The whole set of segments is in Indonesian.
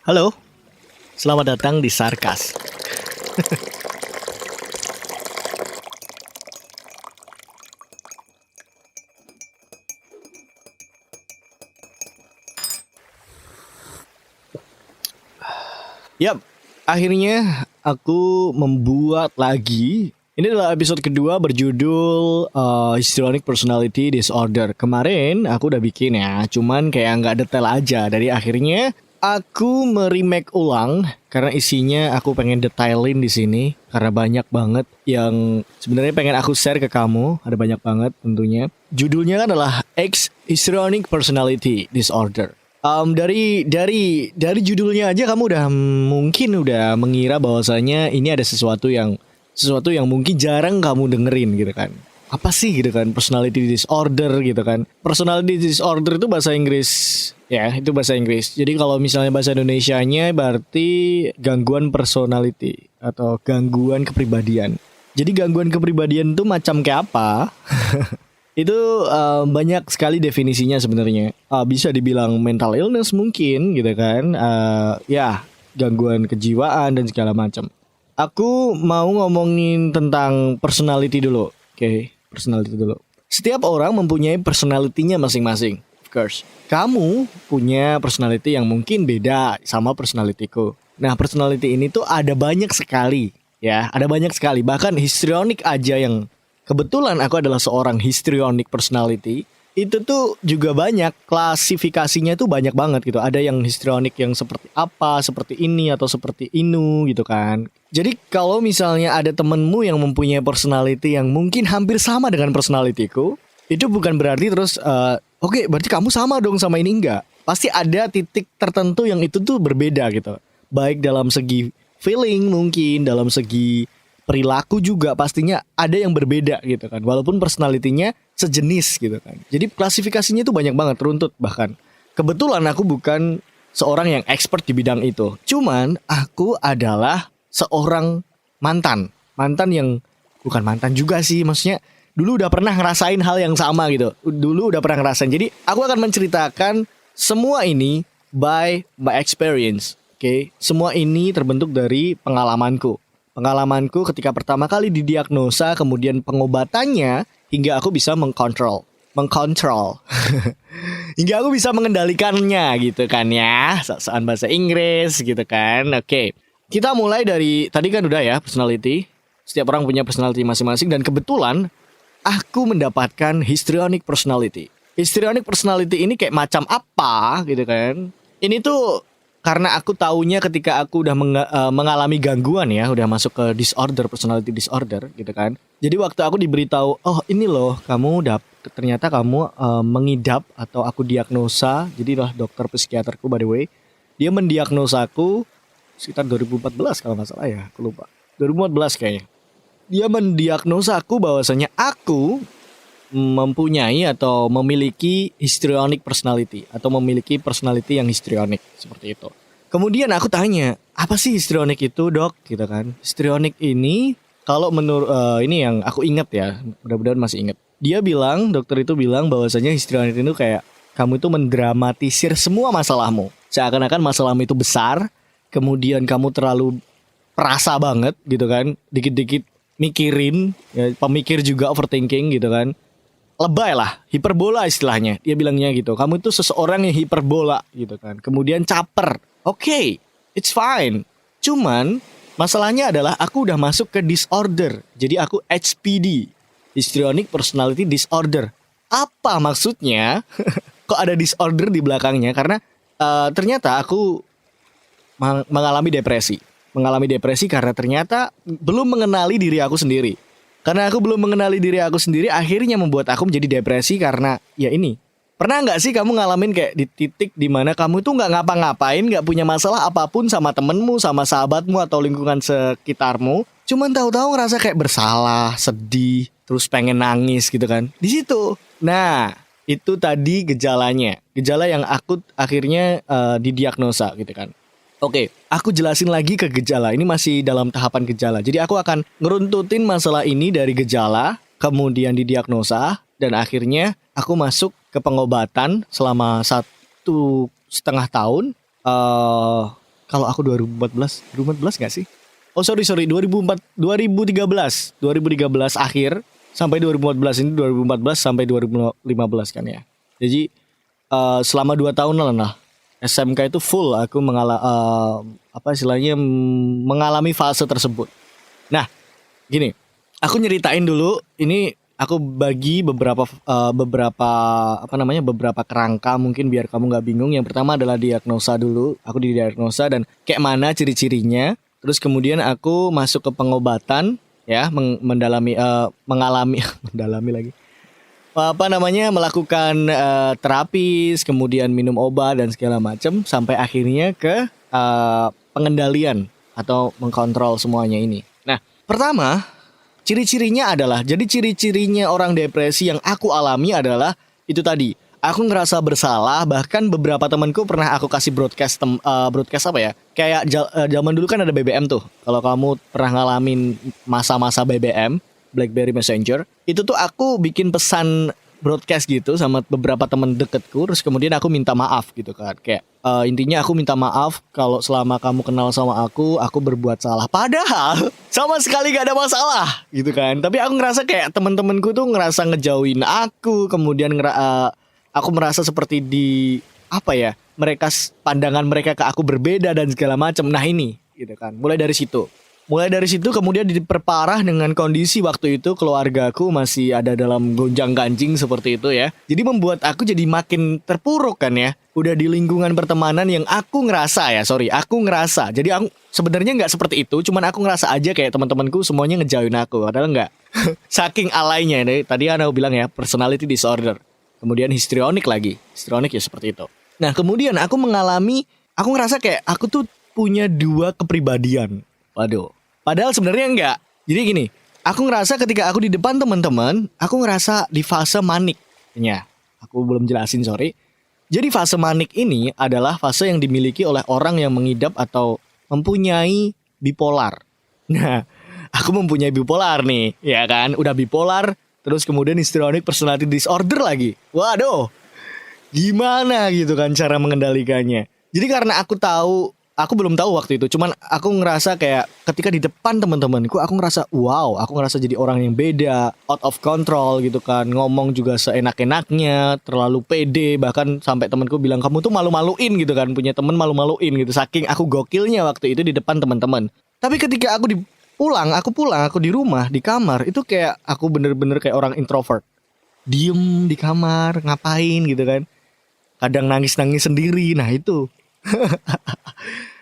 Halo, selamat datang di Sarkas. Yap, akhirnya aku membuat lagi. Ini adalah episode kedua berjudul Histrionic Personality Disorder. Kemarin aku udah bikin ya, cuman kayak nggak detail aja. Dari akhirnya aku meremake ulang karena isinya aku pengen detailin di sini karena banyak banget yang sebenarnya pengen aku share ke kamu. Ada banyak banget tentunya. Judulnya kan adalah X Histrionic Personality Disorder. Dari judulnya aja kamu mungkin udah mengira bahwasanya ini ada sesuatu yang mungkin jarang kamu dengerin gitu kan. Apa sih gitu kan personality disorder gitu kan. Personality disorder itu bahasa Inggris ya, itu bahasa Inggris. Jadi kalau misalnya bahasa Indonesianya berarti gangguan personality atau gangguan kepribadian. Jadi gangguan kepribadian itu macam kayak apa? Itu banyak sekali definisinya sebenarnya. Bisa dibilang mental illness mungkin gitu kan. Ya, gangguan kejiwaan dan segala macam. Aku mau ngomongin tentang personality dulu. Oke, personality dulu. Setiap orang mempunyai personality-nya masing-masing. Of course. Kamu punya personality yang mungkin beda sama personalitiku. Nah, personality ini tuh ada banyak sekali. Ya, ada banyak sekali. Bahkan histrionic aja yang kebetulan aku adalah seorang histrionic personality. Itu tuh juga banyak klasifikasinya tuh banyak banget gitu. Ada yang histrionic yang seperti apa, seperti ini atau seperti inu gitu kan. Jadi kalau misalnya ada temenmu yang mempunyai personality yang mungkin hampir sama dengan personalitiku, itu bukan berarti terus oke, berarti kamu sama dong sama ini, enggak. Pasti ada titik tertentu yang itu tuh berbeda gitu. Baik dalam segi feeling mungkin, dalam segi perilaku juga pastinya ada yang berbeda gitu kan. Walaupun personalitinya sejenis gitu kan. Jadi klasifikasinya itu banyak banget, runtut bahkan. Kebetulan aku bukan seorang yang expert di bidang itu. Cuman aku adalah seorang mantan. Mantan yang bukan mantan juga sih, maksudnya dulu udah pernah ngerasain hal yang sama gitu. Dulu udah pernah ngerasain. Jadi aku akan menceritakan semua ini by my experience. Oke, semua ini terbentuk dari pengalamanku. Pengalamanku ketika pertama kali didiagnosa, kemudian pengobatannya hingga aku bisa mengkontrol hingga aku bisa mengendalikannya gitu kan ya, soal bahasa Inggris gitu kan. Oke, kita mulai dari tadi kan udah ya personality. Setiap orang punya personality masing-masing dan kebetulan aku mendapatkan histrionic personality. Histrionic personality ini kayak macam apa gitu kan. Ini tuh karena aku taunya ketika aku udah mengalami gangguan ya, udah masuk ke disorder, personality disorder gitu kan. Jadi waktu aku diberitahu, oh ini loh kamu ternyata kamu mengidap atau aku diagnosa. Jadi lah dokter psikiaterku by the way, dia mendiagnosaku sekitar 2014 kalau nggak salah ya, aku lupa. 2014 kayaknya. Dia mendiagnosaku bahwasanya aku mempunyai atau memiliki histrionic personality atau memiliki personality yang histrionik seperti itu. Kemudian aku tanya, apa sih histrionik itu, Dok? Gitu kan. Histrionik ini kalau menurut ini yang aku ingat ya, mudah-mudahan masih ingat. Dia bilang, dokter itu bilang bahwasanya histrionik itu kayak kamu itu mendramatisir semua masalahmu. Seakan-akan masalahmu itu besar, kemudian kamu terlalu perasa banget gitu kan, dikit-dikit mikirin, ya, pemikir juga overthinking gitu kan. Lebay lah, hiperbola istilahnya. Dia bilangnya gitu. Kamu itu seseorang yang hiperbola gitu kan. Kemudian caper. Oke, it's fine. Cuman masalahnya adalah aku udah masuk ke disorder. Jadi aku HPD, Histrionic Personality Disorder. Apa maksudnya? Kok ada disorder di belakangnya? Karena ternyata aku mengalami depresi. Mengalami depresi karena ternyata belum mengenali diri aku sendiri. Karena aku belum mengenali diri aku sendiri, akhirnya membuat aku menjadi depresi karena ya ini. Pernah nggak sih kamu ngalamin kayak di titik dimana kamu tuh nggak ngapa-ngapain, nggak punya masalah apapun sama temenmu, sama sahabatmu atau lingkungan sekitarmu, cuman tahu-tahu ngerasa kayak bersalah, sedih, terus pengen nangis gitu kan? Di situ. Nah, itu tadi gejalanya, gejala yang akut akhirnya didiagnosa gitu kan. Oke, aku jelasin lagi ke gejala. Ini masih dalam tahapan gejala. Jadi aku akan ngeruntutin masalah ini dari gejala, kemudian didiagnosa, dan akhirnya aku masuk ke pengobatan selama 1,5 tahun. Kalau aku 2014 nggak sih? Oh sorry 2013 akhir sampai 2014, ini 2014 sampai 2015 kan ya. Jadi selama 2 tahun lah SMK itu full aku mengalami fase tersebut. Nah, gini, aku nyeritain dulu ini, aku bagi beberapa beberapa kerangka mungkin biar kamu nggak bingung. Yang pertama adalah diagnosa dulu. Aku didiagnosa dan kayak mana ciri-cirinya. Terus kemudian aku masuk ke pengobatan ya, mengalami mendalami lagi. Melakukan terapis, kemudian minum obat dan segala macam sampai akhirnya ke pengendalian atau mengkontrol semuanya ini. Nah, pertama, ciri-cirinya adalah, jadi ciri-cirinya orang depresi yang aku alami adalah itu tadi. Aku ngerasa bersalah, bahkan beberapa temanku pernah aku kasih broadcast apa ya? Kayak zaman dulu kan ada BBM tuh. Kalau kamu pernah ngalamin masa-masa BBM, BlackBerry Messenger, itu tuh aku bikin pesan broadcast gitu sama beberapa teman deketku, terus kemudian aku minta maaf gitu kan. Kayak intinya aku minta maaf kalau selama kamu kenal sama aku berbuat salah. Padahal sama sekali gak ada masalah gitu kan. Tapi aku ngerasa kayak teman-temanku tuh ngerasa ngejauhin aku, kemudian aku merasa seperti pandangan mereka ke aku berbeda dan segala macam. Nah ini gitu kan. Mulai dari situ kemudian diperparah dengan kondisi waktu itu keluargaku masih ada dalam gonjang-ganjing seperti itu ya. Jadi membuat aku jadi makin terpuruk kan ya. Udah di lingkungan pertemanan yang aku ngerasa. Jadi aku sebenarnya nggak seperti itu, cuman aku ngerasa aja kayak teman-temanku semuanya ngejauhin aku. Padahal nggak. Saking alainya. Tadi aku bilang ya, personality disorder. Kemudian histrionik lagi. Histrionik ya seperti itu. Nah kemudian aku ngerasa kayak aku tuh punya 2 kepribadian. Waduh. Padahal sebenarnya enggak. Jadi gini, aku ngerasa ketika aku di depan teman-teman, aku ngerasa di fase manik. Ya, aku belum jelasin, sorry. Jadi fase manik ini adalah fase yang dimiliki oleh orang yang mengidap atau mempunyai bipolar. Nah, aku mempunyai bipolar nih, ya kan? Udah bipolar, terus kemudian histrionic personality disorder lagi. Waduh, gimana gitu kan cara mengendalikannya. Jadi karena aku belum tahu waktu itu, cuman aku ngerasa kayak ketika di depan teman-temanku, aku ngerasa wow, aku ngerasa jadi orang yang beda, out of control gitu kan, ngomong juga seenak-enaknya, terlalu pede, bahkan sampai temanku bilang kamu tuh malu-maluin gitu kan, punya teman malu-maluin gitu, saking aku gokilnya waktu itu di depan teman-teman. Tapi ketika aku aku di rumah, di kamar, itu kayak aku bener-bener kayak orang introvert, diem di kamar, ngapain gitu kan, kadang nangis-nangis sendiri, nah itu.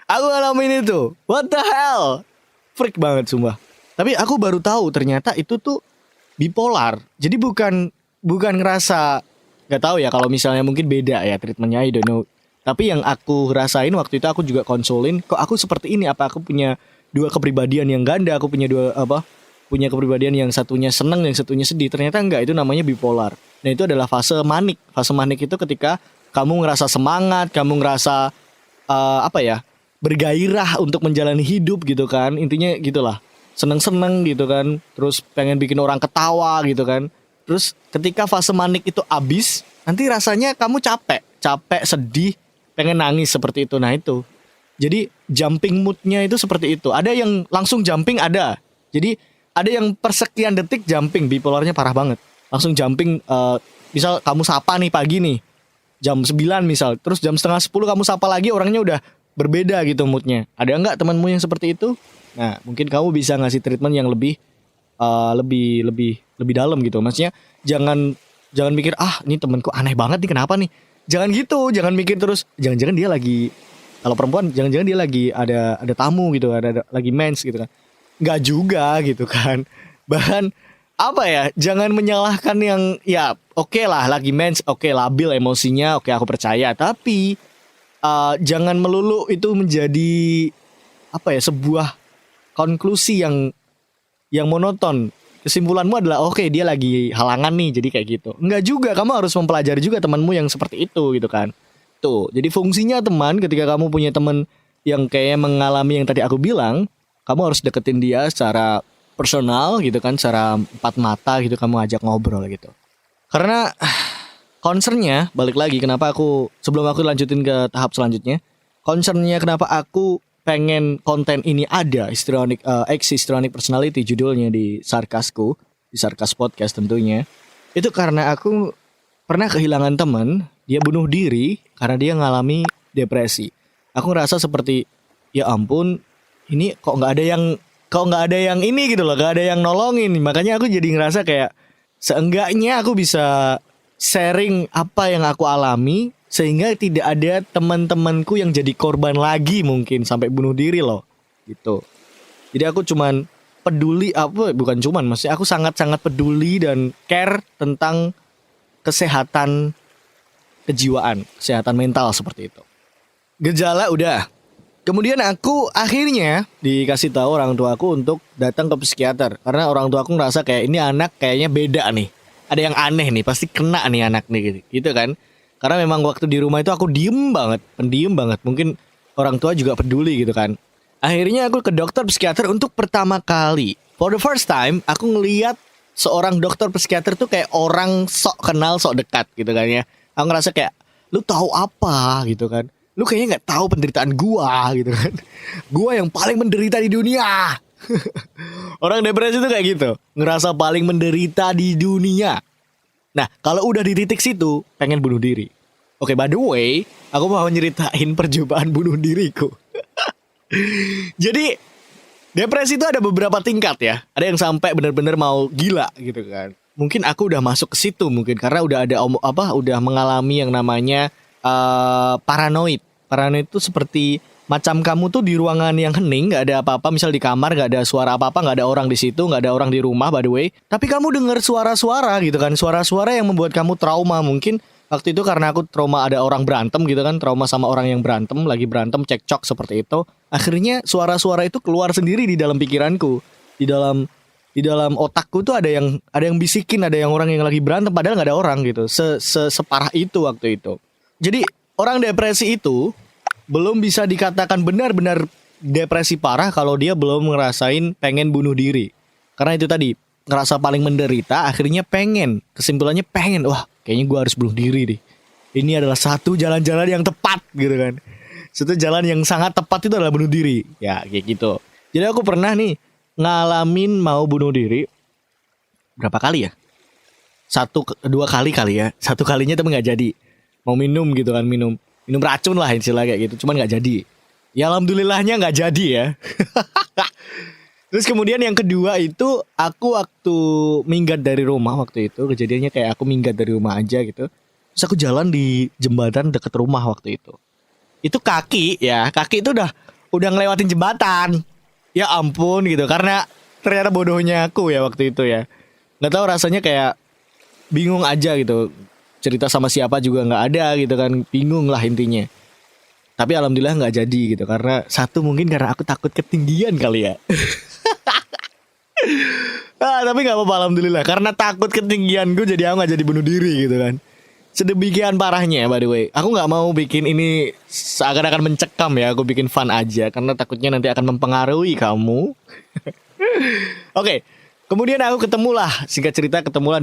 Aku ngalamin itu. What the hell? Freak banget sumpah. Tapi aku baru tahu ternyata itu tuh bipolar. Jadi bukan ngerasa, gak tahu ya kalau misalnya mungkin beda ya treatmentnya, I don't know. Tapi yang aku rasain waktu itu, aku juga konsulin, kok aku seperti ini, apa aku punya 2 kepribadian yang ganda, aku punya punya kepribadian yang satunya seneng, yang satunya sedih. Ternyata enggak, itu namanya bipolar. Nah itu adalah fase manik. Fase manik itu ketika kamu ngerasa semangat, kamu ngerasa bergairah untuk menjalani hidup gitu kan, intinya gitulah, seneng-seneng gitu kan, terus pengen bikin orang ketawa gitu kan. Terus ketika fase manik itu habis, nanti rasanya kamu capek, sedih, pengen nangis seperti itu. Nah itu, jadi jumping moodnya itu seperti itu. Ada yang langsung jumping, ada. Jadi ada yang persekian detik jumping, bipolarnya parah banget. Langsung jumping, misal kamu sapa nih pagi nih, jam 9 misal, terus jam setengah 10 kamu sapa lagi, orangnya udah berbeda gitu moodnya. Ada nggak temanmu yang seperti itu? Nah, mungkin kamu bisa ngasih treatment yang lebih dalam gitu. Maksudnya jangan mikir ini temanku aneh banget nih, kenapa nih? Jangan gitu, jangan mikir terus. Jangan-jangan dia lagi, kalau perempuan jangan-jangan dia lagi ada tamu gitu, ada lagi mens gitu kan. Nggak juga gitu kan. Bahkan jangan menyalahkan yang ya oke lah lagi mens, oke labil emosinya, oke aku percaya, tapi jangan melulu itu menjadi sebuah konklusi yang monoton. Kesimpulanmu adalah oke, dia lagi halangan nih, jadi kayak gitu. Enggak juga, kamu harus mempelajari juga temanmu yang seperti itu gitu kan. Tuh, jadi fungsinya teman, ketika kamu punya teman yang kayak mengalami yang tadi aku bilang, kamu harus deketin dia secara personal gitu kan, secara 4 mata gitu, kamu ajak ngobrol gitu. Karena concernnya balik lagi, kenapa sebelum aku lanjutin ke tahap selanjutnya, concernnya kenapa aku pengen konten ini ada, histrionic personality judulnya di Sarkasku, di Sarkas Podcast tentunya. Itu karena aku pernah kehilangan teman, dia bunuh diri karena dia ngalami depresi. Aku ngerasa seperti ya ampun, ini kok nggak ada yang ini gitu loh, nggak ada yang nolongin. Makanya aku jadi ngerasa kayak seenggaknya aku bisa sharing apa yang aku alami sehingga tidak ada teman-temanku yang jadi korban lagi mungkin sampai bunuh diri loh gitu. Jadi aku cuman peduli maksudnya aku sangat-sangat peduli dan care tentang kesehatan kejiwaan, kesehatan mental seperti itu. Gejala udah. Kemudian aku akhirnya dikasih tahu orang tuaku untuk datang ke psikiater karena orang tuaku ngerasa kayak ini anak kayaknya beda nih. Ada yang aneh nih, pasti kena nih anak nih gitu kan. Karena memang waktu di rumah itu aku pendiam banget. Mungkin orang tua juga peduli gitu kan. Akhirnya aku ke dokter psikiater untuk pertama kali. For the first time, aku ngelihat seorang dokter psikiater tuh kayak orang sok kenal, sok dekat gitu kan ya. Aku ngerasa kayak, lu tahu apa gitu kan. Lu kayaknya gak tahu penderitaan gua gitu kan. Gua yang paling menderita di dunia. Orang depresi tuh kayak gitu. Ngerasa paling menderita di dunia. Nah, kalau udah di titik situ, pengen bunuh diri. Oke, by the way, aku mau nyeritain percobaan bunuh diriku. Jadi, depresi itu ada beberapa tingkat ya. Ada yang sampai benar-benar mau gila gitu kan. Mungkin aku udah masuk ke situ mungkin karena udah ada udah mengalami yang namanya paranoid. Paranoid itu seperti macam kamu tuh di ruangan yang hening, gak ada apa-apa, misal di kamar gak ada suara apa-apa, gak ada orang di situ, gak ada orang di rumah by the way. Tapi kamu dengar suara-suara gitu kan, suara-suara yang membuat kamu trauma. Mungkin waktu itu karena aku trauma ada orang berantem gitu kan, trauma sama orang yang berantem, lagi berantem, cekcok seperti itu. Akhirnya suara-suara itu keluar sendiri di dalam pikiranku, di dalam otakku tuh ada yang bisikin, ada yang orang yang lagi berantem padahal gak ada orang gitu. Separah itu waktu itu. Jadi orang depresi itu belum bisa dikatakan benar-benar depresi parah kalau dia belum ngerasain pengen bunuh diri. Karena itu tadi, ngerasa paling menderita, akhirnya kesimpulannya pengen, wah kayaknya gue harus bunuh diri deh. Ini adalah satu jalan-jalan yang tepat gitu kan. Satu jalan yang sangat tepat itu adalah bunuh diri. Ya kayak gitu. Jadi aku pernah nih ngalamin mau bunuh diri berapa kali ya? 1-2 kali ya. Satu kalinya tapi gak jadi. Mau minum gitu kan, minum racun lah istilah kayak gitu, cuman nggak jadi. Ya alhamdulillahnya nggak jadi ya. Terus kemudian yang kedua itu aku waktu minggat dari rumah waktu itu, kejadiannya kayak aku minggat dari rumah aja gitu. Terus aku jalan di jembatan deket rumah waktu itu. Itu kaki itu udah ngelewatin jembatan. Ya ampun gitu, karena ternyata bodohnya aku ya waktu itu ya. Nggak tahu rasanya kayak bingung aja gitu. Cerita sama siapa juga nggak ada gitu kan, bingung lah intinya. Tapi alhamdulillah nggak jadi gitu karena mungkin karena aku takut ketinggian kali ya. Tapi nggak apa-apa alhamdulillah karena takut ketinggian gue jadi aku nggak jadi bunuh diri gitu kan. Sedemikian parahnya by the way. Aku nggak mau bikin ini seakan-akan mencekam ya, aku bikin fun aja karena takutnya nanti akan mempengaruhi kamu. Oke, kemudian aku ketemulah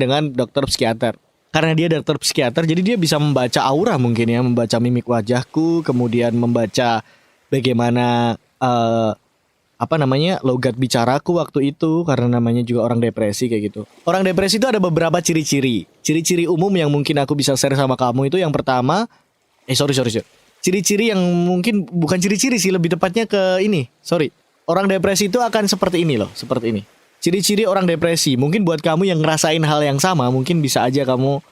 dengan dokter psikiater. Karena dia dokter psikiater, jadi dia bisa membaca aura mungkin ya, membaca mimik wajahku, kemudian membaca bagaimana logat bicaraku waktu itu, karena namanya juga orang depresi kayak gitu. Orang depresi itu ada beberapa ciri-ciri umum yang mungkin aku bisa share sama kamu itu. Yang pertama, ciri-ciri yang mungkin bukan ciri-ciri sih, lebih tepatnya ke ini. Orang depresi itu akan seperti ini loh, seperti ini. Ciri-ciri orang depresi, mungkin buat kamu yang ngerasain hal yang sama, mungkin bisa aja kamu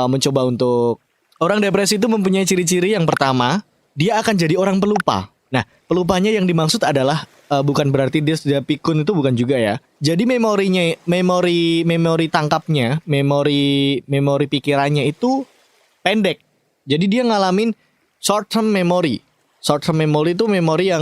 mencoba untuk. Orang depresi itu mempunyai ciri-ciri yang pertama, dia akan jadi orang pelupa. Nah, pelupanya yang dimaksud adalah bukan berarti dia sudah pikun, itu bukan juga ya. Jadi memori tangkapnya, memori pikirannya itu pendek. Jadi dia ngalamin short term memory. Short term memory itu memori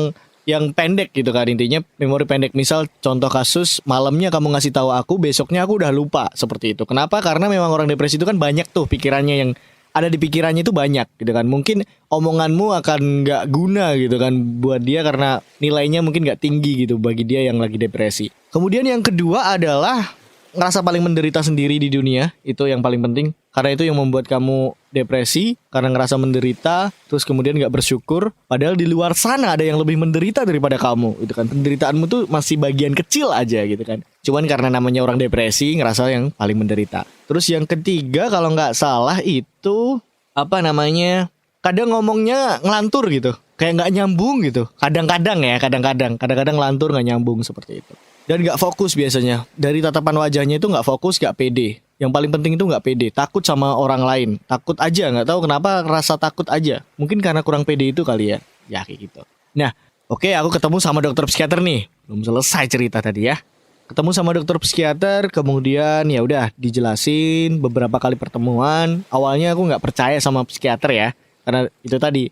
yang pendek gitu kan, intinya memori pendek. Misal contoh kasus, malamnya kamu ngasih tahu aku, besoknya aku udah lupa, seperti itu. Kenapa? Karena memang orang depresi itu kan banyak tuh pikirannya, yang ada di pikirannya itu banyak gitu kan. Mungkin omonganmu akan nggak guna gitu kan buat dia karena nilainya mungkin nggak tinggi gitu bagi dia yang lagi depresi. Kemudian yang kedua adalah ngerasa paling menderita sendiri di dunia, itu yang paling penting. karena itu yang membuat kamu depresi, karena ngerasa menderita, terus kemudian gak bersyukur. Padahal di luar sana ada yang lebih menderita daripada kamu, gitu kan. Penderitaanmu tuh masih bagian kecil aja, gitu kan. Cuman karena namanya orang depresi, ngerasa yang paling menderita. Terus yang ketiga, kalau gak salah itu kadang ngomongnya ngelantur gitu, kayak gak nyambung gitu. Kadang-kadang ngelantur gak nyambung seperti itu. Dan gak fokus biasanya. Dari tatapan wajahnya itu gak fokus, gak pede. Yang paling penting itu gak pede. Takut sama orang lain. Takut aja, gak tahu kenapa rasa takut aja. Mungkin karena kurang pede itu kali ya. Ya kayak gitu. Nah, oke, aku ketemu sama dokter psikiater nih. Belum selesai cerita tadi ya. Ketemu sama dokter psikiater, kemudian ya udah dijelasin beberapa kali pertemuan. Awalnya aku gak percaya sama psikiater ya. Karena itu tadi,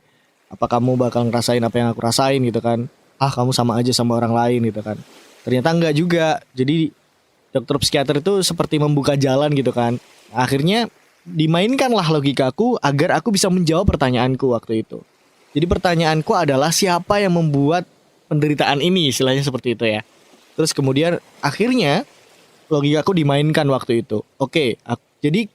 apa kamu bakal ngerasain apa yang aku rasain gitu kan. Kamu sama aja sama orang lain gitu kan. Ternyata enggak juga. Jadi dokter psikiater itu seperti membuka jalan gitu kan. Akhirnya dimainkanlah logikaku agar aku bisa menjawab pertanyaanku waktu itu. Jadi pertanyaanku adalah siapa yang membuat penderitaan ini, istilahnya seperti itu ya. Terus kemudian akhirnya logikaku dimainkan waktu itu. Jadi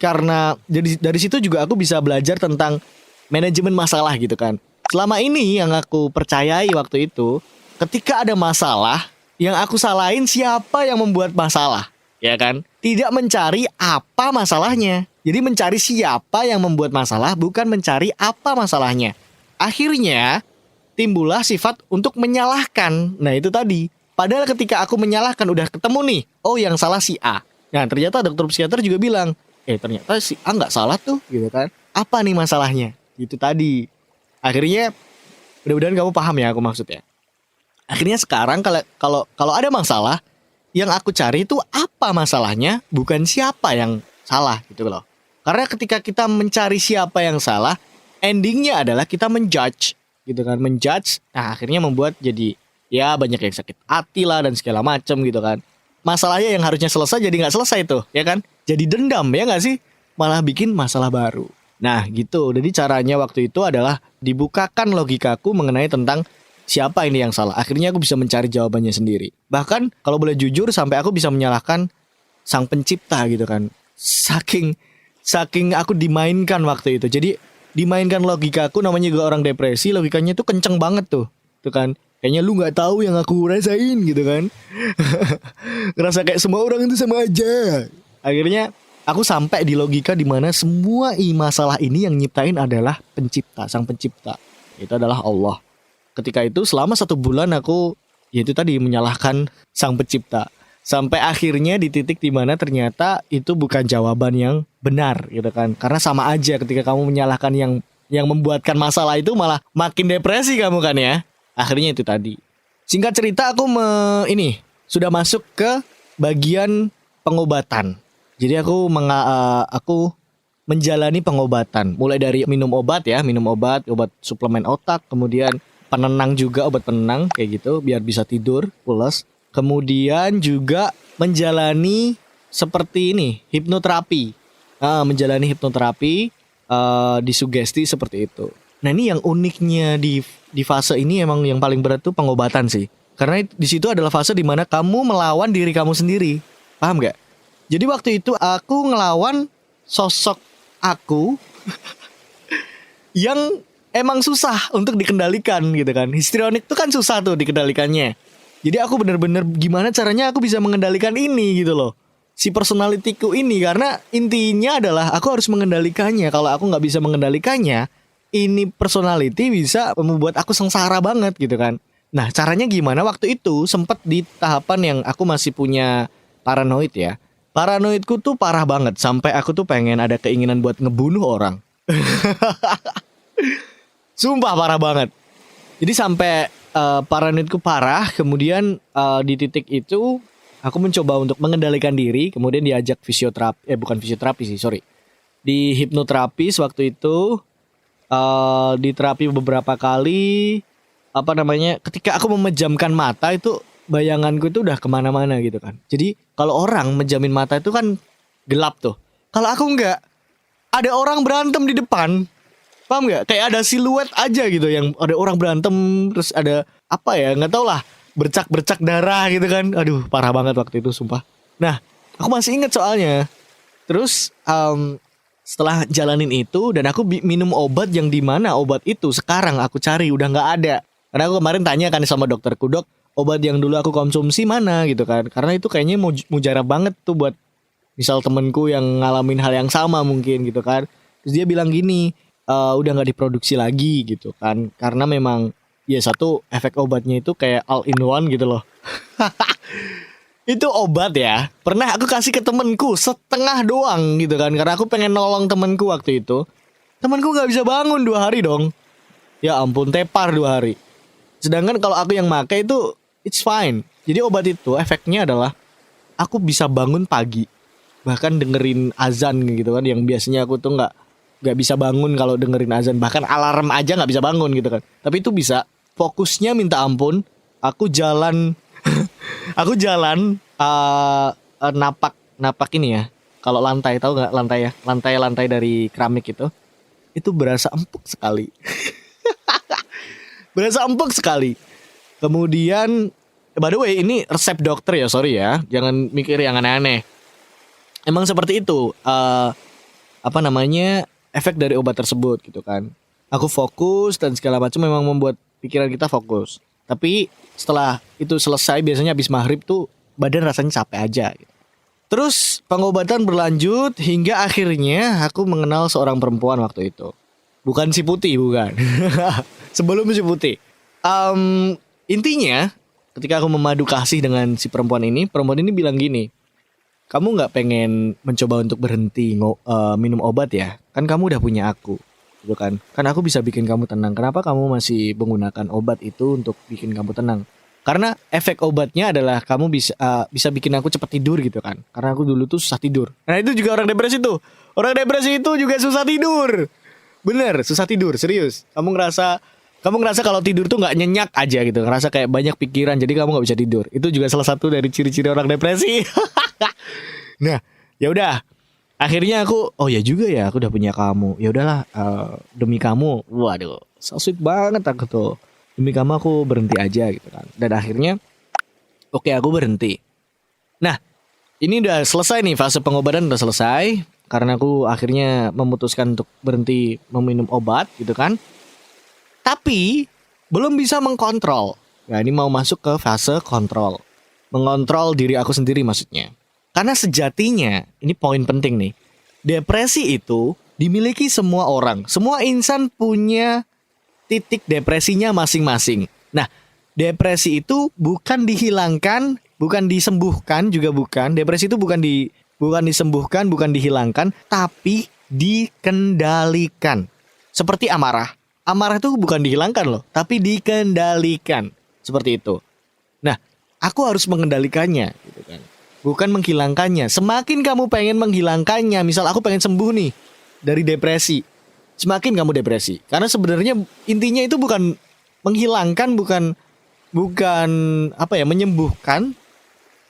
dari situ juga aku bisa belajar tentang manajemen masalah gitu kan. Selama ini yang aku percayai waktu itu, ketika ada masalah, yang aku salahin siapa yang membuat masalah, ya kan? Tidak mencari apa masalahnya. Jadi mencari siapa yang membuat masalah, bukan mencari apa masalahnya. Akhirnya timbullah sifat untuk menyalahkan. Nah itu tadi. Padahal ketika aku menyalahkan udah ketemu nih, yang salah si A. Nah ternyata dokter psikiater juga bilang, ternyata si A nggak salah tuh, gitu kan? Apa nih masalahnya? Itu tadi. Akhirnya mudah-mudahan kamu paham ya aku maksudnya. Akhirnya sekarang kalau ada masalah, yang aku cari itu apa masalahnya, bukan siapa yang salah gitu loh. Karena ketika kita mencari siapa yang salah, endingnya adalah kita menjudge gitu kan, nah akhirnya membuat jadi ya banyak yang sakit hati lah dan segala macam gitu kan. Masalahnya yang harusnya selesai jadi nggak selesai tuh, ya kan? Jadi dendam ya nggak sih? Malah bikin masalah baru. Nah gitu, jadi caranya waktu itu adalah dibukakan logikaku mengenai tentang siapa ini yang salah. Akhirnya aku bisa mencari jawabannya sendiri. Bahkan kalau boleh jujur sampai aku bisa menyalahkan sang pencipta gitu kan. Saking aku dimainkan waktu itu. Jadi dimainkan logikaku, namanya juga orang depresi, logikanya tuh kenceng banget tuh. Tuh kan. Kayaknya lu gak tahu yang aku rasain gitu kan. Ngerasa kayak semua orang itu sama aja. Akhirnya aku sampai di logika dimana semua masalah ini yang nyiptain adalah pencipta, sang pencipta. Itu adalah Allah. Ketika itu selama 1 bulan aku yaitu tadi menyalahkan sang pencipta. Sampai akhirnya di titik dimana ternyata itu bukan jawaban yang benar gitu kan. Karena sama aja ketika kamu menyalahkan yang membuatkan masalah itu, malah makin depresi kamu kan ya. Akhirnya itu tadi. Singkat cerita aku sudah masuk ke bagian pengobatan. Jadi aku menjalani pengobatan. Mulai dari minum obat suplemen otak, kemudian penenang juga, obat penenang kayak gitu biar bisa tidur pulas. Kemudian juga menjalani seperti ini, hipnoterapi. Menjalani hipnoterapi, disugesti seperti itu. Nah ini yang uniknya di fase ini emang yang paling berat tuh pengobatan sih. Karena di situ adalah fase di mana kamu melawan diri kamu sendiri. Paham gak? Jadi waktu itu aku ngelawan sosok aku yang emang susah untuk dikendalikan gitu kan. Histrionik tuh kan susah tuh dikendalikannya. Jadi aku bener-bener gimana caranya aku bisa mengendalikan ini gitu loh. Si personalitiku ini, karena intinya adalah aku harus mengendalikannya. Kalau aku gak bisa mengendalikannya, ini personality bisa membuat aku sengsara banget gitu kan. Nah caranya gimana? Waktu itu sempat di tahapan yang aku masih punya paranoid ya. Paranoidku tuh parah banget. Sampai aku tuh pengen ada keinginan buat ngebunuh orang. Sumpah parah banget. Jadi sampai paranoidku parah. Kemudian di titik itu aku mencoba untuk mengendalikan diri. Kemudian diajak di hipnoterapis waktu itu. Di terapi beberapa kali. Ketika aku memejamkan mata itu, bayanganku itu udah kemana-mana gitu kan. Jadi kalau orang menjamin mata itu kan gelap tuh. Kalau aku enggak, ada orang berantem di depan. Paham gak? Kayak ada siluet aja gitu, yang ada orang berantem, terus ada nggak tau lah, bercak-bercak darah gitu kan. Aduh parah banget waktu itu sumpah. Nah aku masih ingat soalnya. Terus setelah jalanin itu dan aku minum obat yang dimana obat itu sekarang aku cari udah nggak ada. Karena aku kemarin tanya kan sama dokterku, dok, obat yang dulu aku konsumsi mana gitu kan. Karena itu kayaknya mujarab banget tuh buat misal temenku yang ngalamin hal yang sama mungkin gitu kan. Terus dia bilang gini, udah nggak diproduksi lagi gitu kan. Karena memang ya satu efek obatnya itu kayak all in one gitu loh. Itu obat ya. Pernah aku kasih ke temenku setengah doang gitu kan. Karena aku pengen nolong temenku waktu itu. Temenku gak bisa bangun 2 hari dong. Ya ampun, tepar 2 hari. Sedangkan kalau aku yang pakai itu it's fine. Jadi obat itu efeknya adalah aku bisa bangun pagi. Bahkan dengerin azan gitu kan. Yang biasanya aku tuh gak bisa bangun kalau dengerin azan. Bahkan alarm aja gak bisa bangun gitu kan. Tapi itu bisa. Fokusnya minta ampun. Aku jalan aku jalan napak ini ya. Kalau lantai, tahu nggak lantai ya? Lantai dari keramik itu berasa empuk sekali. Berasa empuk sekali. Kemudian, by the way, ini resep dokter ya, sorry ya, jangan mikir yang aneh-aneh. Emang seperti itu. Efek dari obat tersebut gitu kan. Aku fokus dan segala macam memang membuat pikiran kita fokus. Tapi setelah itu selesai biasanya habis maghrib tuh badan rasanya capek aja gitu. Terus pengobatan berlanjut hingga akhirnya aku mengenal seorang perempuan waktu itu. Bukan si putih, bukan. Sebelum si putih. Intinya ketika aku memadu kasih dengan si perempuan ini bilang gini, kamu gak pengen mencoba untuk berhenti minum obat ya? Kan kamu udah punya aku. Gitu kan aku bisa bikin kamu tenang. Kenapa kamu masih menggunakan obat itu untuk bikin kamu tenang? Karena efek obatnya adalah kamu bisa bikin aku cepat tidur gitu kan. Karena aku dulu tuh susah tidur. Nah itu juga orang depresi tuh. Orang depresi itu juga susah tidur. Bener, susah tidur, serius. Kamu ngerasa kalau tidur tuh nggak nyenyak aja gitu. Ngerasa kayak banyak pikiran, jadi kamu nggak bisa tidur. Itu juga salah satu dari ciri-ciri orang depresi. Nah, ya udah. Akhirnya aku, oh ya juga ya, aku udah punya kamu. Ya udahlah, demi kamu. Waduh, so sweet banget aku tuh. Demi kamu aku berhenti aja gitu kan. Dan akhirnya, oke, aku berhenti. Nah, ini udah selesai nih, fase pengobatan udah selesai. Karena aku akhirnya memutuskan untuk berhenti meminum obat gitu kan. Tapi, belum bisa mengkontrol. Nah, ini mau masuk ke fase kontrol. Mengontrol diri aku sendiri maksudnya. Karena sejatinya, ini poin penting nih, depresi itu dimiliki semua orang. Semua insan punya titik depresinya masing-masing. Nah, depresi itu bukan dihilangkan, bukan disembuhkan juga bukan. Depresi itu bukan disembuhkan, bukan dihilangkan, tapi dikendalikan. Seperti amarah. Amarah itu bukan dihilangkan loh, tapi dikendalikan. Seperti itu. Nah, aku harus mengendalikannya gitu kan. Bukan menghilangkannya. Semakin kamu pengen menghilangkannya, misal aku pengen sembuh nih dari depresi, semakin kamu depresi. Karena sebenarnya intinya itu bukan menghilangkan, bukan menyembuhkan,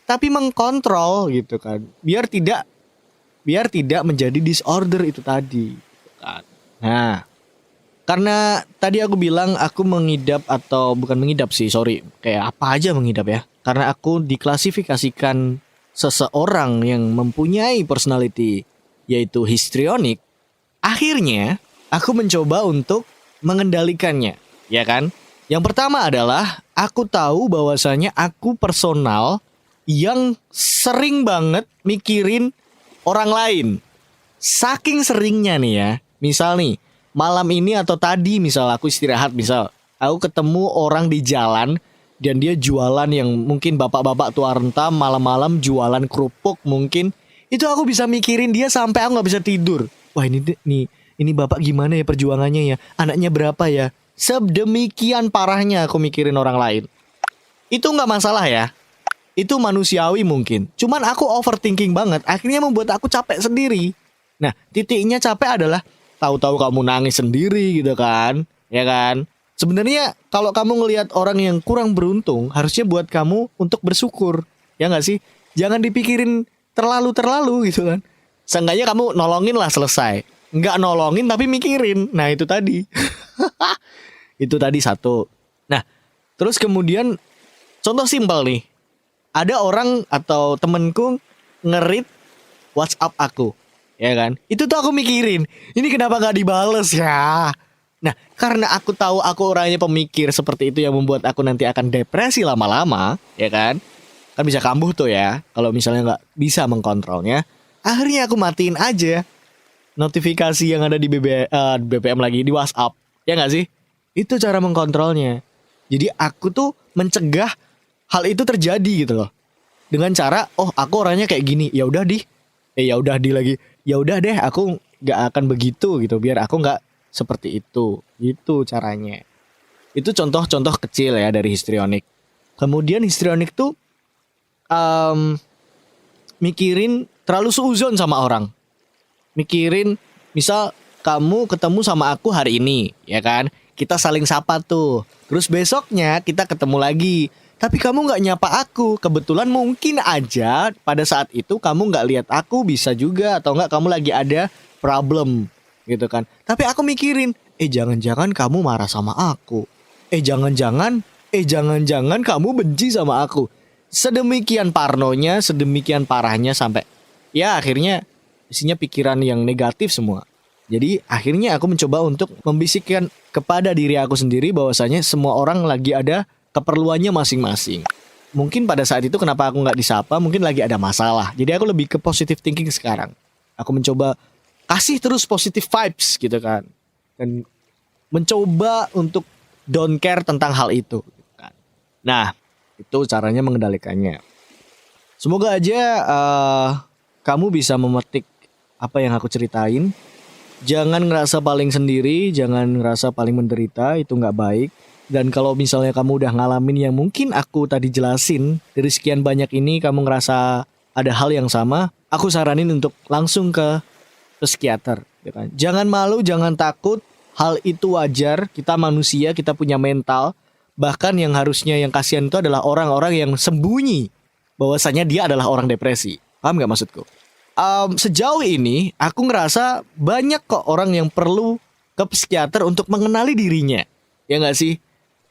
tapi mengkontrol gitu kan. Biar tidak menjadi disorder itu tadi gitu kan. Nah, karena tadi aku bilang aku mengidap atau bukan mengidap sih, sorry, kayak apa aja mengidap ya. Karena aku diklasifikasikan seseorang yang mempunyai personality yaitu histrionik, akhirnya aku mencoba untuk mengendalikannya, ya kan? Yang pertama adalah aku tahu bahwasanya aku personal yang sering banget mikirin orang lain. Saking seringnya nih ya, misal nih malam ini atau tadi misal aku istirahat, misal aku ketemu orang di jalan dan dia jualan yang mungkin bapak-bapak tua renta malam-malam jualan kerupuk mungkin. Itu aku bisa mikirin dia sampai aku gak bisa tidur. Wah ini bapak gimana ya perjuangannya ya. Anaknya berapa ya. Sedemikian parahnya aku mikirin orang lain. Itu gak masalah ya. Itu manusiawi mungkin. Cuman aku overthinking banget. Akhirnya membuat aku capek sendiri. Nah titiknya capek adalah tahu-tahu kamu nangis sendiri gitu kan. Ya kan. Sebenarnya kalau kamu ngelihat orang yang kurang beruntung, harusnya buat kamu untuk bersyukur. Ya gak sih? Jangan dipikirin terlalu gitu kan. Seenggaknya kamu nolongin lah selesai. Nggak nolongin tapi mikirin. Nah itu tadi. Itu tadi satu. Nah terus kemudian contoh simpel nih. Ada orang atau temenku nge-read WhatsApp aku. ya kan? Itu tuh aku mikirin, ini kenapa gak dibales ya? Nah, karena aku tahu aku orangnya pemikir seperti itu yang membuat aku nanti akan depresi lama-lama, ya kan? Kan bisa kambuh tuh ya, kalau misalnya nggak bisa mengkontrolnya. Akhirnya aku matiin aja notifikasi yang ada di BBM lagi di WhatsApp, ya nggak sih? Itu cara mengkontrolnya. Jadi aku tuh mencegah hal itu terjadi gitu loh. Dengan cara, oh aku orangnya kayak gini, ya udah ya udah lagi, ya udah deh, aku nggak akan begitu gitu, biar aku nggak seperti itu. Itu caranya. Itu contoh-contoh kecil ya dari histrionik. Kemudian histrionik tuh mikirin terlalu suuzon sama orang. Mikirin, misal kamu ketemu sama aku hari ini, ya kan? Kita saling sapa tuh. Terus besoknya kita ketemu lagi. Tapi kamu gak nyapa aku. Kebetulan mungkin aja pada saat itu kamu gak lihat aku, bisa juga. Atau gak kamu lagi ada problem gitu kan. Tapi aku mikirin, jangan-jangan kamu marah sama aku. Jangan-jangan kamu benci sama aku. Sedemikian parnonya, sedemikian parahnya sampai ya akhirnya isinya pikiran yang negatif semua. Jadi akhirnya aku mencoba untuk membisikkan kepada diri aku sendiri bahwasanya semua orang lagi ada keperluannya masing-masing. Mungkin pada saat itu kenapa aku gak disapa, mungkin lagi ada masalah. Jadi aku lebih ke positive thinking sekarang. Aku mencoba kasih terus positive vibes gitu kan. Dan mencoba untuk don't care tentang hal itu. Nah, itu caranya mengendalikannya. Semoga aja kamu bisa memetik apa yang aku ceritain. Jangan ngerasa paling sendiri, jangan ngerasa paling menderita, itu gak baik. Dan kalau misalnya kamu udah ngalamin yang mungkin aku tadi jelasin, dari sekian banyak ini kamu ngerasa ada hal yang sama, aku saranin untuk langsung ke psikiater. Jangan malu, jangan takut, hal itu wajar, kita manusia, kita punya mental. Bahkan yang harusnya yang kasihan itu adalah orang-orang yang sembunyi bahwasanya dia adalah orang depresi. Paham gak maksudku? Sejauh ini aku ngerasa banyak kok orang yang perlu ke psikiater untuk mengenali dirinya. Ya gak sih?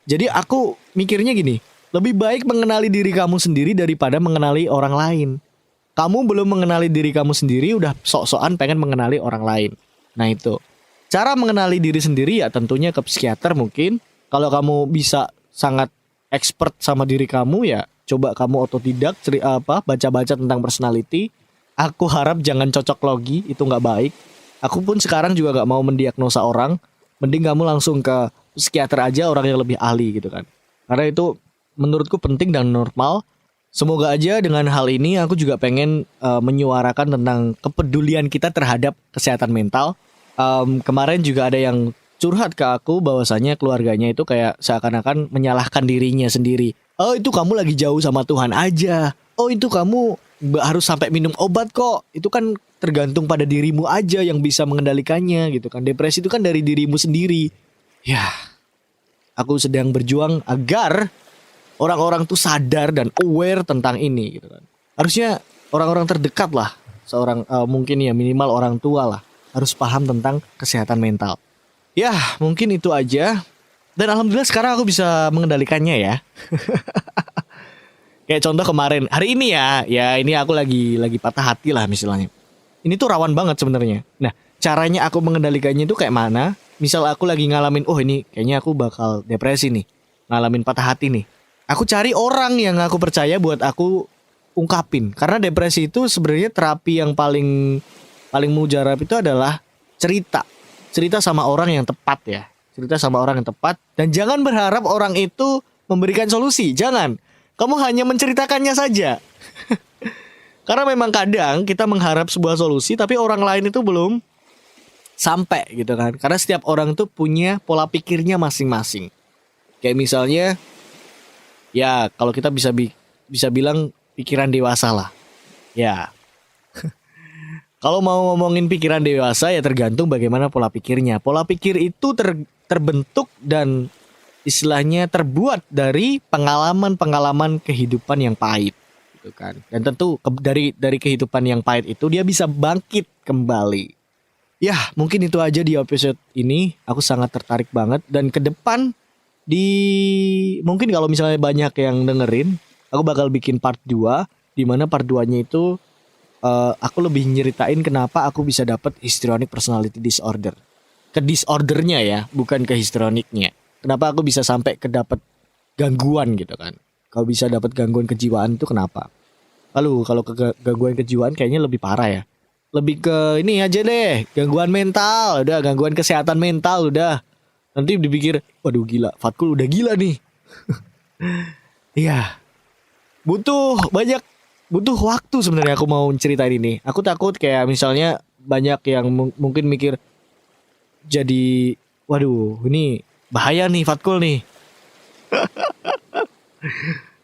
Jadi aku mikirnya gini, lebih baik mengenali diri kamu sendiri daripada mengenali orang lain. Kamu belum mengenali diri kamu sendiri, udah sok-sokan pengen mengenali orang lain. Nah itu, cara mengenali diri sendiri ya tentunya ke psikiater mungkin. Kalau kamu bisa sangat expert sama diri kamu ya coba kamu otodidak baca-baca tentang personality. Aku harap jangan cocok logi, itu gak baik. Aku pun sekarang juga gak mau mendiagnosa orang. Mending kamu langsung ke psikiater aja, orang yang lebih ahli gitu kan. Karena itu menurutku penting dan normal. Semoga aja dengan hal ini aku juga pengen menyuarakan tentang kepedulian kita terhadap kesehatan mental. Kemarin juga ada yang curhat ke aku bahwasanya keluarganya itu kayak seakan-akan menyalahkan dirinya sendiri. Oh itu kamu lagi jauh sama Tuhan aja. Oh itu kamu harus sampai minum obat kok. Itu kan tergantung pada dirimu aja yang bisa mengendalikannya gitu kan. Depresi itu kan dari dirimu sendiri. Ya, aku sedang berjuang agar orang-orang tuh sadar dan aware tentang ini gitu kan. Harusnya orang-orang terdekat lah, seorang mungkin ya minimal orang tua lah, harus paham tentang kesehatan mental. Ya, mungkin itu aja. Dan alhamdulillah sekarang aku bisa mengendalikannya ya. Kayak contoh kemarin, hari ini ya ini aku lagi patah hati lah misalnya. Ini tuh rawan banget sebenarnya. Nah, caranya aku mengendalikannya itu kayak mana? Misal aku lagi ngalamin, oh ini kayaknya aku bakal depresi nih, ngalamin patah hati nih. Aku cari orang yang aku percaya buat aku ungkapin. Karena depresi itu sebenarnya terapi yang paling mujarab itu adalah cerita. Cerita sama orang yang tepat ya. Cerita sama orang yang tepat. Dan jangan berharap orang itu memberikan solusi. Jangan. Kamu hanya menceritakannya saja. Karena memang kadang kita mengharap sebuah solusi tapi orang lain itu belum sampai gitu kan. Karena setiap orang tuh punya pola pikirnya masing-masing. Kayak misalnya ya kalau kita bisa bilang pikiran dewasa lah. Ya. Kalau mau ngomongin pikiran dewasa ya tergantung bagaimana pola pikirnya. Pola pikir itu terbentuk dan istilahnya terbuat dari pengalaman-pengalaman kehidupan yang pahit gitu kan. Dan tentu dari kehidupan yang pahit itu dia bisa bangkit kembali. Ya, mungkin itu aja di episode ini. Aku sangat tertarik banget dan ke depan mungkin kalau misalnya banyak yang dengerin, aku bakal bikin part 2 di mana part 2-nya itu aku lebih nyeritain kenapa aku bisa dapat histrionic personality disorder. Ke disordernya ya, bukan ke histrionicnya. Kenapa aku bisa sampai ke dapat gangguan gitu kan? Kalau bisa dapat gangguan kejiwaan itu kenapa? Lalu kalau ke gangguan kejiwaan kayaknya lebih parah ya. Lebih ke ini aja deh, gangguan mental, udah gangguan kesehatan mental udah. Nanti dipikir, waduh gila, Fatkul udah gila nih. Iya. Butuh waktu sebenarnya aku mau ceritain ini. Aku takut kayak misalnya banyak yang mungkin mikir jadi waduh, ini bahaya nih Fatkul nih.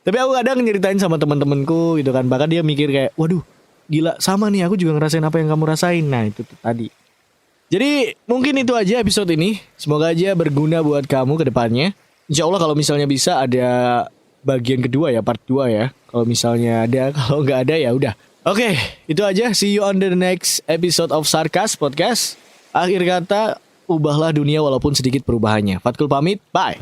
Tapi aku kadang nyeritain sama teman-temanku gitu kan, bahkan dia mikir kayak, waduh, gila sama nih, aku juga ngerasain apa yang kamu rasain. Nah itu tuh tadi. Jadi mungkin itu aja episode ini. Semoga aja berguna buat kamu ke depannya. Insya Allah kalau misalnya bisa ada bagian kedua ya, part 2 ya. Kalau misalnya ada, kalau nggak ada ya udah. Oke, itu aja. See you on the next episode of Sarkas Podcast. Akhir kata, ubahlah dunia walaupun sedikit perubahannya. Fatkul pamit, bye.